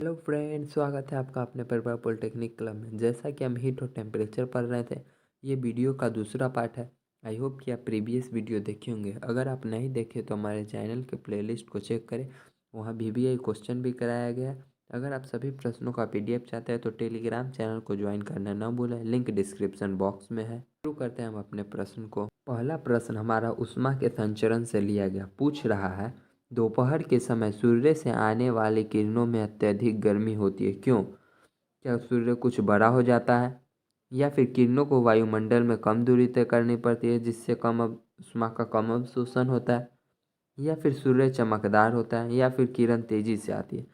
Hello friends, स्वागत है आपका अपने परिवार पॉलिटेक्निक क्लब में। जैसा कि हम हीट और टेम्परेचर पढ़ रहे थे, ये वीडियो का दूसरा पार्ट है। आई होप कि आप प्रीवियस वीडियो देखे होंगे। अगर आप नहीं देखे तो हमारे चैनल के प्लेलिस्ट को चेक करें, वहाँ VBI क्वेश्चन भी कराया गया है। अगर आप सभी प्रश्नों का PDF चाहते हैं तो टेलीग्राम चैनल को ज्वाइन करना ना भूलें, लिंक डिस्क्रिप्शन बॉक्स में है। शुरू करते हैं हम अपने प्रश्न को। पहला प्रश्न हमारा ऊष्मा के संचरण से लिया गया। पूछ रहा है, दोपहर के समय सूर्य से आने वाली किरणों में अत्यधिक गर्मी होती है, क्यों? क्या सूर्य कुछ बड़ा हो जाता है, या फिर किरणों को वायुमंडल में कम दूरी तय करनी पड़ती है जिससे ऊष्मा का कम अवशोषण होता है, या फिर सूर्य चमकदार होता है, या फिर किरण तेजी से आती है?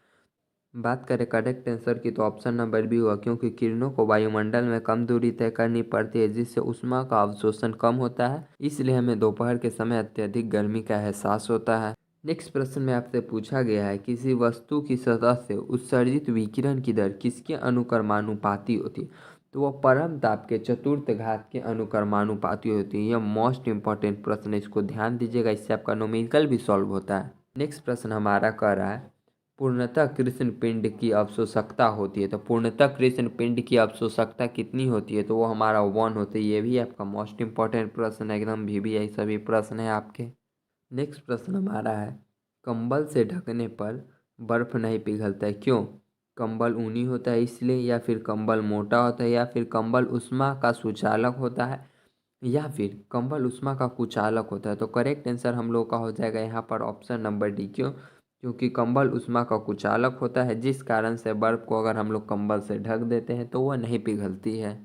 बात करें करेक्ट आंसर की तो ऑप्शन नंबर बी हुआ, क्योंकि किरणों को वायुमंडल में कम दूरी तय करनी पड़ती है जिससे ऊष्मा का अवशोषण कम होता है, इसलिए हमें दोपहर के समय अत्यधिक गर्मी का एहसास होता है। नेक्स्ट प्रश्न में आपसे पूछा गया है, किसी वस्तु की सतह से उत्सर्जित विकिरण की दर किसके अनुक्रमानुपाती होती है? तो वह परम ताप के चतुर्थ घात के अनुक्रमानुपाती होती है। यह मोस्ट इंपॉर्टेंट प्रश्न है, इसको ध्यान दीजिएगा, इससे आपका न्यूमेरिकल भी सॉल्व होता है। नेक्स्ट प्रश्न हमारा कह रहा है, पूर्णतः कृष्ण पिंड की अवशोषकता होती है। तो पूर्णतः कृष्ण पिंड की अवशोषकता कितनी होती है? तो वो हमारा 1 होती है। ये भी आपका मोस्ट इंपॉर्टेंट प्रश्न है, एकदम VBI सभी प्रश्न है आपके। नेक्स्ट प्रश्न हमारा है, कंबल से ढकने पर बर्फ नहीं पिघलता है, क्यों? कंबल ऊनी होता है इसलिए, या फिर कंबल मोटा होता है, या फिर कंबल ऊष्मा का सुचालक होता है, या फिर कंबल ऊष्मा का कुचालक होता है? तो करेक्ट आंसर हम लोग का हो जाएगा यहाँ पर ऑप्शन नंबर डी। क्यों? क्योंकि कंबल ऊष्मा का कुचालक होता है, जिस कारण से बर्फ को अगर हम लोग कंबल से ढक देते हैं तो वह नहीं पिघलती है।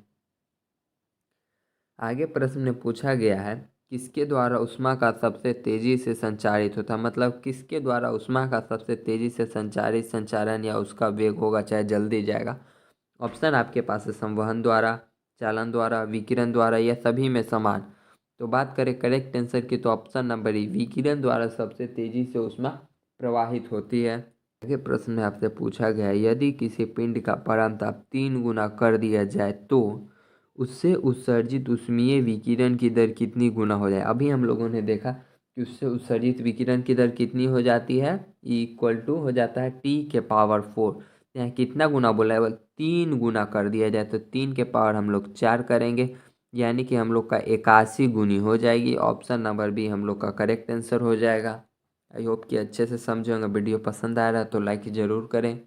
आगे प्रश्न में पूछा गया है, किसके द्वारा ऊष्मा का सबसे तेजी से संचारित होता है? मतलब किसके द्वारा ऊष्मा का सबसे तेजी से संचारण या उसका वेग होगा, चाहे जल्दी जाएगा? ऑप्शन आपके पास है, संवहन द्वारा, चालन द्वारा, विकिरण द्वारा, या सभी में समान। तो बात करें करेक्ट आंसर की तो ऑप्शन नंबर ई, विकिरण द्वारा सबसे तेजी से ऊष्मा प्रवाहित होती है। आगे प्रश्न में आपसे पूछा गया है, यदि किसी पिंड का परमताप 3 गुना कर दिया जाए तो उससे उत्सर्जित ऊष्मीय विकिरण की दर कितनी गुना हो जाए? अभी हम लोगों ने देखा कि उससे उत्सर्जित विकिरण की दर कितनी हो जाती है, इक्वल टू हो जाता है T⁴। यहाँ कितना गुना बोला है? बल 3 गुना कर दिया जाए तो 3 के पावर हम लोग 4 करेंगे, यानी कि हम लोग का 81 गुनी हो जाएगी। ऑप्शन नंबर बी हम लोग का करेक्ट आंसर हो जाएगा। आई होप कि अच्छे से समझे होंगे। वीडियो पसंद आ रहा है तो लाइक ज़रूर करें।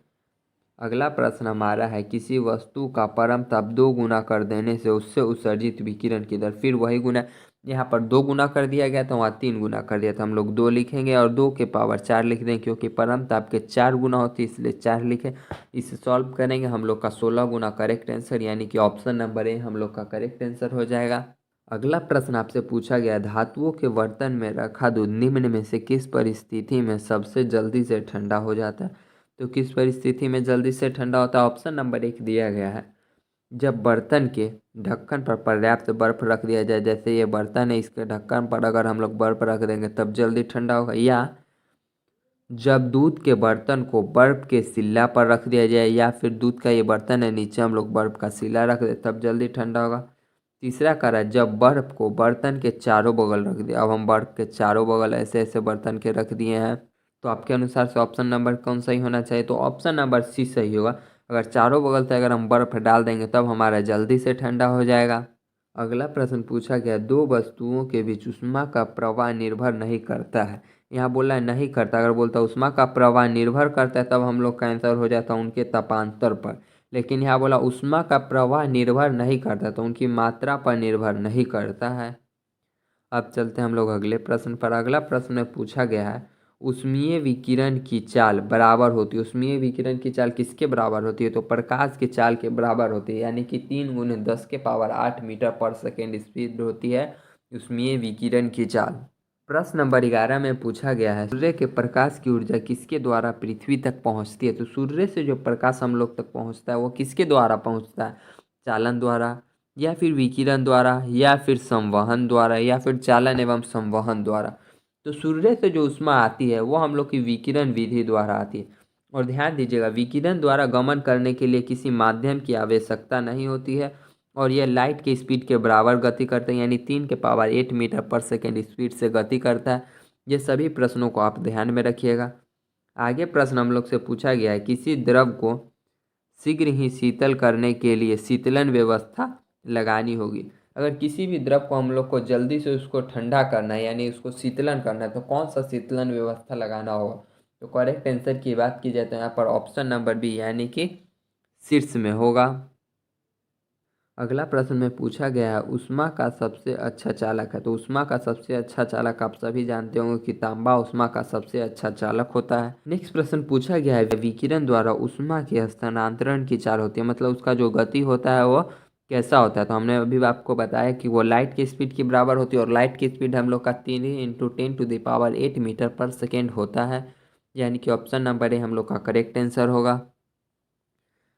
अगला प्रश्न हमारा है, किसी वस्तु का परमताप 2 गुना कर देने से उससे उत्सर्जित विकिरण की दर, फिर वही गुना, यहाँ पर 2 गुना कर दिया गया था, वहाँ 3 गुना कर दिया था, हम लोग 2 लिखेंगे और 2 के पावर 4 लिख देंगे, क्योंकि परमताप के 4 गुना होती है इसलिए 4 लिखे। इसे सॉल्व करेंगे, हम लोग का 16 गुना करेक्ट आंसर, यानी कि ऑप्शन नंबर ए हम लोग का करेक्ट आंसर हो जाएगा। अगला प्रश्न आपसे पूछा गया, धातुओं के बर्तन में रखा दूध निम्न में से किस परिस्थिति में सबसे जल्दी से ठंडा हो जाता है? तो किस परिस्थिति में जल्दी से ठंडा होता है? ऑप्शन नंबर 1 दिया गया है, जब बर्तन के ढक्कन पर पर्याप्त बर्फ रख दिया जाए, जैसे ये बर्तन है, इसके ढक्कन पर अगर हम लोग बर्फ रख देंगे तब जल्दी ठंडा होगा, या जब दूध के बर्तन को बर्फ के सिल्ला पर रख दिया जाए, या फिर दूध का ये बर्तन है, नीचे हम लोग बर्फ का सिल्ला रख दे तब जल्दी ठंडा होगा। तीसरा कह है, जब बर्फ को बर्तन के चारों बगल रख दिया। अब हम बर्फ के चारों बगल ऐसे ऐसे बर्तन के रख दिए हैं, तो आपके अनुसार से ऑप्शन नंबर कौन सही होना चाहिए? तो ऑप्शन नंबर सी सही होगा। अगर चारों बगल से अगर हम बर्फ डाल देंगे तब हमारा जल्दी से ठंडा हो जाएगा। अगला प्रश्न पूछा गया, दो वस्तुओं के बीच ऊष्मा का प्रवाह निर्भर नहीं करता है। यहाँ बोला है नहीं करता, अगर बोलता ऊष्मा का प्रवाह निर्भर करता है तब हम लोग का आंसर हो जाता उनके तापांतर पर। लेकिन यहाँ बोला ऊष्मा का प्रवाह निर्भर नहीं करता, तो उनकी मात्रा पर निर्भर नहीं करता है। अब चलते हैं हम लोग अगले प्रश्न पर। अगला प्रश्न में पूछा गया है, ऊष्मीय विकिरण की चाल बराबर होती है। ऊष्मीय विकिरण की चाल किसके बराबर होती है? तो प्रकाश की चाल के बराबर होती है, यानी कि 3 × 10⁸ मीटर पर सेकेंड स्पीड होती है ऊष्मीय विकिरण की चाल। प्रश्न नंबर 11 में पूछा गया है, सूर्य के प्रकाश की ऊर्जा किसके द्वारा पृथ्वी तक पहुंचती है? तो सूर्य से जो प्रकाश हम लोग तक पहुंचता है वो किसके द्वारा पहुंचता है? चालन द्वारा, या फिर विकिरण द्वारा, या फिर संवहन द्वारा, या फिर चालन एवं संवहन द्वारा? तो सूर्य से जो ऊष्मा आती है वो हम लोग की विकिरण विधि द्वारा आती है। और ध्यान दीजिएगा, विकिरण द्वारा गमन करने के लिए किसी माध्यम की आवश्यकता नहीं होती है, और यह लाइट की स्पीड के बराबर गति करते हैं, यानी 3 के पावर 8 मीटर पर सेकेंड स्पीड से गति करता है। ये सभी प्रश्नों को आप ध्यान में रखिएगा। आगे प्रश्न हम लोग से पूछा गया है, किसी द्रव को शीघ्र ही शीतल करने के लिए शीतलन व्यवस्था लगानी होगी। अगर किसी भी द्रव को हम लोग को जल्दी से उसको ठंडा करना है यानी उसको शीतलन करना है तो कौन सा शीतलन व्यवस्था लगाना होगा। तो करेक्ट आंसर की बात की जाए तो यहाँ पर ऑप्शन नंबर बी यानी कि शीर्ष में होगा। अगला प्रश्न में पूछा गया है, ऊष्मा का सबसे अच्छा चालक है। तो ऊष्मा का सबसे अच्छा चालक आप सभी जानते होंगे कि तांबा ऊष्मा का सबसे अच्छा चालक होता है। नेक्स्ट प्रश्न पूछा गया है, विकिरण द्वारा ऊष्मा के स्थानांतरण की चाल होती है, मतलब उसका जो गति होता है वो कैसा होता है। तो हमने अभी आपको बताया कि वो लाइट की स्पीड के बराबर होती है और लाइट की स्पीड हम लोग का 3 × 10⁸ मीटर पर सेकेंड होता है, यानी कि ऑप्शन नंबर ए हम लोग का करेक्ट आंसर होगा।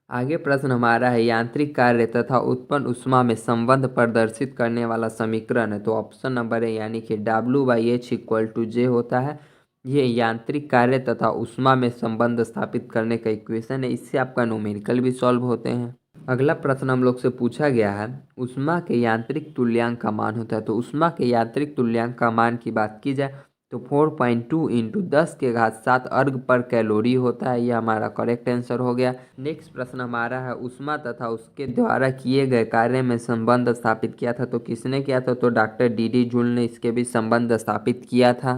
आगे प्रश्न हमारा है, यांत्रिक कार्य तथा उत्पन्न ऊष्मा में संबंध प्रदर्शित करने वाला समीकरण है। तो ऑप्शन नंबर है यानी कि W/H = J होता है। ये यांत्रिक कार्य तथा ऊष्मा में संबंध स्थापित करने का इक्वेशन है। इससे आपका न्यूमेरिकल भी सॉल्व होते हैं। अगला प्रश्न हम लोग से पूछा गया है, ऊष्मा के यांत्रिक तुल्यांक का मान होता है। तो ऊष्मा के यांत्रिक तुल्यांक का मान की बात की जाए तो 4.2 × 10⁷ अर्ग पर कैलोरी होता है। यह हमारा करेक्ट आंसर हो गया। नेक्स्ट प्रश्न हमारा है, ऊष्मा तथा उसके द्वारा किए गए कार्य में संबंध स्थापित किया था। तो किसने किया था। तो डॉक्टर डी जूल ने इसके भी संबंध स्थापित किया था।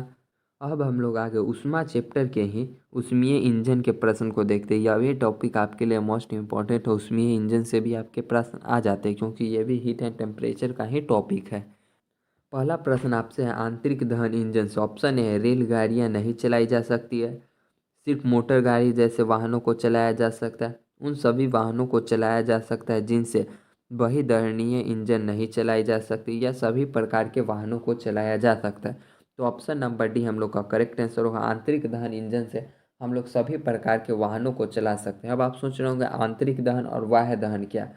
अब हम लोग आगे ऊष्मा चैप्टर के ही ऊष्मीय इंजन के प्रश्न को देखते हैं। यह टॉपिक आपके लिए मोस्ट इंपॉर्टेंट है। ऊष्मीय इंजन से भी आपके प्रश्न आ जाते हैं क्योंकि ये भी हीट एंड टेम्परेचर का ही टॉपिक है। पहला प्रश्न आपसे है, आंतरिक दहन इंजन से ऑप्शन ए है रेलगाड़ियाँ नहीं चलाई जा सकती है, सिर्फ मोटर गाड़ी जैसे वाहनों को चलाया जा सकता है, उन सभी वाहनों को चलाया जा सकता है जिनसे बहिर्दहनीय इंजन नहीं चलाई जा सकती, या सभी प्रकार के वाहनों को चलाया जा सकता है। तो ऑप्शन नंबर डी हम लोग का करेक्ट आंसर होगा। आंतरिक दहन इंजन से हम लोग सभी प्रकार के वाहनों को चला सकते हैं। अब आप सोच रहे होंगे आंतरिक दहन और बाह्य दहन क्या।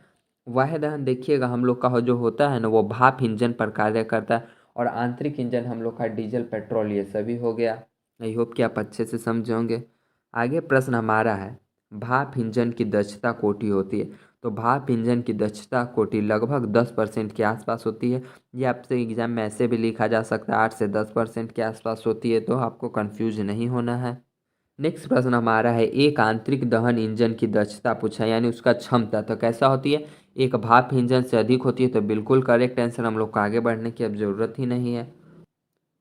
वाह्य दहन देखिएगा हम लोग का जो होता है ना वो भाप इंजन पर कार्य करता है, और आंतरिक इंजन हम लोग का डीजल पेट्रोल ये सभी हो गया। आई होप कि आप अच्छे से समझे होंगे। आगे प्रश्न हमारा है, भाप इंजन की दक्षता कोटि होती है। तो भाप इंजन की दक्षता कोटि लगभग 10% के आसपास होती है। ये आपसे एग्जाम में ऐसे भी लिखा जा सकता है 8 से 10% के आसपास होती है, तो आपको कंफ्यूज नहीं होना है। नेक्स्ट प्रश्न हमारा है, एक आंतरिक दहन इंजन की दक्षता पूछा यानी उसका क्षमता तो कैसा होती है। एक भाप इंजन से अधिक होती है। तो बिल्कुल करेक्ट आंसर, हम लोग को आगे बढ़ने की अब ज़रूरत ही नहीं है।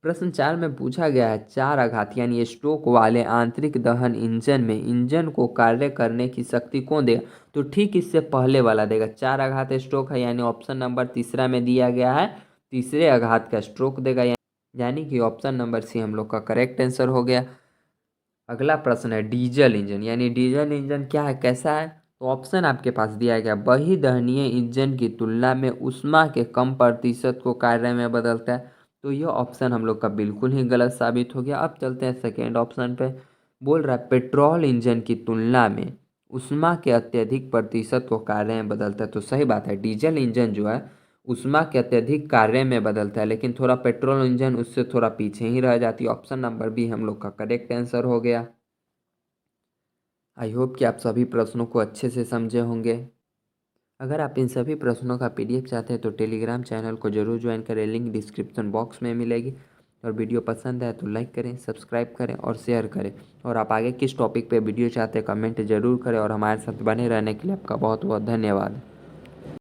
प्रश्न 4 में पूछा गया है, 4 आघात यानी स्ट्रोक वाले आंतरिक दहन इंजन में इंजन को कार्य करने की शक्ति कौन देगा। तो ठीक इससे पहले वाला देगा। 4 आघात स्ट्रोक है यानी ऑप्शन नंबर तीसरा में दिया गया है, तीसरे आघात का स्ट्रोक देगा, यानी कि ऑप्शन नंबर सी हम लोग का करेक्ट आंसर हो गया। अगला प्रश्न है, डीजल इंजन यानी डीजल इंजन क्या है, कैसा है। तो ऑप्शन आपके पास दिया गया, बहिर्दहनीय इंजन की तुलना में ऊष्मा के कम प्रतिशत को कार्य में बदलता है। तो यह ऑप्शन हम लोग का बिल्कुल ही गलत साबित हो गया। अब चलते हैं सेकेंड ऑप्शन पे। बोल रहा है पेट्रोल इंजन की तुलना में ऊष्मा के अत्यधिक प्रतिशत को कार्य में बदलता है। तो सही बात है, डीजल इंजन जो है ऊष्मा के अत्यधिक कार्य में बदलता है, लेकिन थोड़ा पेट्रोल इंजन उससे थोड़ा पीछे ही रह जाती है। ऑप्शन नंबर बी हम लोग का करेक्ट आंसर हो गया। आई होप कि आप सभी प्रश्नों को अच्छे से समझे होंगे। अगर आप इन सभी प्रश्नों का पीडीएफ चाहते हैं तो टेलीग्राम चैनल को जरूर ज्वाइन करें, लिंक डिस्क्रिप्शन बॉक्स में मिलेगी। और वीडियो पसंद आए तो लाइक करें, सब्सक्राइब करें और शेयर करें। और आप आगे किस टॉपिक पे वीडियो चाहते हैं कमेंट जरूर करें। और हमारे साथ बने रहने के लिए आपका बहुत बहुत धन्यवाद।